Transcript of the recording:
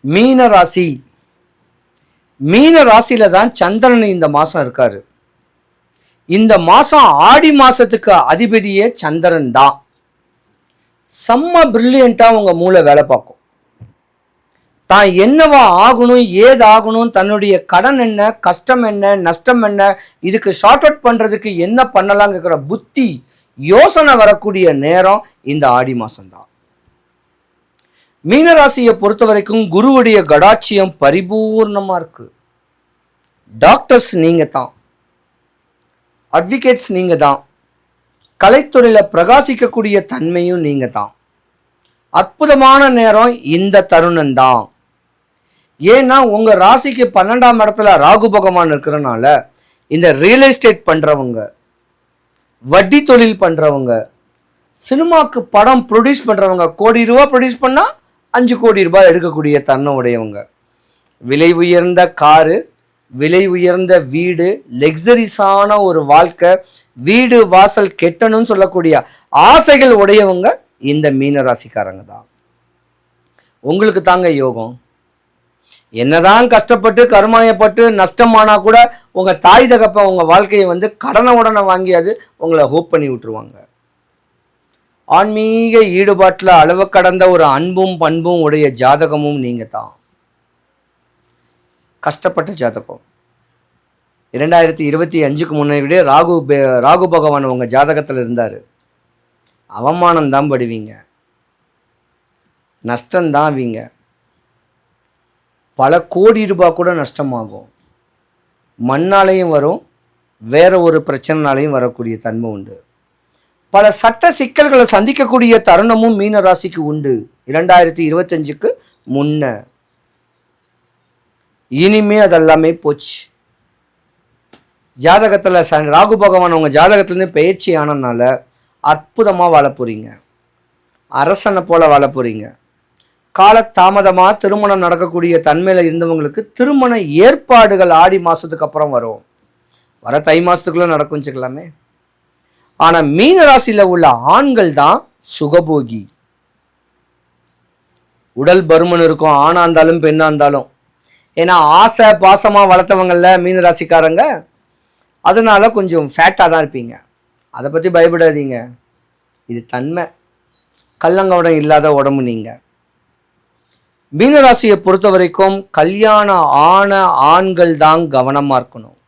மீன ராசி. மீன ராசியில தான் சந்திரன் இந்த மாசம் இருக்காரு. இந்த மாசம் ஆடி மாசத்துக்கு அதிபதியே சந்திரன் தான். செம்ம பிரில்லியண்டா உங்க மூளை வேலை பார்க்கும். தான் என்னவா ஆகணும், ஏது ஆகணும், தன்னுடைய கடன் என்ன, கஷ்டம் என்ன, நஷ்டம் என்ன, இதுக்கு ஷார்ட் அவுட் பண்றதுக்கு என்ன பண்ணலாங்கிற புத்தி யோசனை வரக்கூடிய நேரம் இந்த ஆடி மாசம்தான். மீனராசியை பொறுத்த வரைக்கும் குருவுடைய கடாட்சியம் பரிபூர்ணமா இருக்கு. டாக்டர்ஸ் நீங்க தான், அட்வொகேட்ஸ் நீங்க தான், கலைத்துறையில பிரகாசிக்கக்கூடிய தன்மையும் நீங்க தான். அற்புதமான நேரம் இந்த தருணம் தான். ஏன்னா உங்க ராசிக்கு 12ஆம் இடத்துல ராகு பகவான் இருக்கிறனால இந்த ரியல் எஸ்டேட் பண்றவங்க, வட்டி தொழில் பண்றவங்க, சினிமாக்கு படம் ப்ரொடியூஸ் பண்றவங்க, கோடி ரூபாய் ப்ரொடியூஸ் பண்ணா 5 கோடி ரூபாய் எடுக்கக்கூடிய தன்மை உடையவங்க, விலை உயர்ந்த காரு, விலை உயர்ந்த வீடு, லக்ஸரிஸான ஒரு வாழ்க்கை, வீடு வாசல் கெட்டணும்னு சொல்லக்கூடிய ஆசைகள் உடையவங்க இந்த மீனராசிக்காரங்க தான். உங்களுக்கு தாங்க யோகம். என்னதான் கஷ்டப்பட்டு கருமாயப்பட்டு நஷ்டமானா கூட உங்க தாய் தகப்ப உங்க வாழ்க்கையை கடனை உடனே வாங்கியாது உங்களை ஹோப் பண்ணி விட்டுருவாங்க. ஆன்மீக ஈடுபாட்டில் அளவு கடந்த ஒரு அன்பும் பண்பும் உடைய ஜாதகமும் நீங்க தான். கஷ்டப்பட்ட ஜாதகம். 2025க்கு முன்னாடி ராகு பகவான் உங்க ஜாதகத்தில் இருந்தார். அவமானம் தான் படுவீங்க, நஷ்டம்தான் ஆவீங்க. பல கோடி ரூபாய் கூட நஷ்டமாகும். மண்ணாலையும் வரும், வேற ஒரு பிரச்சனைனாலையும் வரக்கூடிய தன்மை உண்டு. பல சட்ட சிக்கல்களை சந்திக்கக்கூடிய தருணமும் மீன ராசிக்கு உண்டு 2025க்கு முன்ன. இனிமே அதெல்லாமே போச்சு. ஜாதகத்தில் ராகு பகவான் உங்க ஜாதகத்திலேருந்து பயிற்சி ஆனதுனால அற்புதமாக வாழ போறீங்க. அரசனை போல வாழ போறீங்க. கால தாமதமாக திருமணம் நடக்கக்கூடிய தன்மையில் இருந்தவங்களுக்கு திருமண ஏற்பாடுகள் ஆடி மாதத்துக்கு அப்புறம் வரும். வர தை மாதத்துக்குள்ளே நடக்கும் வச்சுக்கலாமே. ஆனால் மீன ராசியில் உள்ள ஆண்கள் தான் சுகபோகி. உடல் பருமன் இருக்கும், ஆணா இருந்தாலும் பெண்ணா இருந்தாலும். ஏன்னா ஆசை பாசமாக வளர்த்தவங்கள்ல மீன ராசிக்காரங்க, அதனால கொஞ்சம் ஃபேட்டாக தான் இருப்பீங்க. அதை பற்றி பயப்படாதீங்க, இது தன்மை. கள்ளங்கவடம் இல்லாத உடம்பு நீங்கள். மீனராசியை பொறுத்த வரைக்கும் கல்யாணம் ஆன ஆண்கள் தான் கவனமாக இருக்கணும்.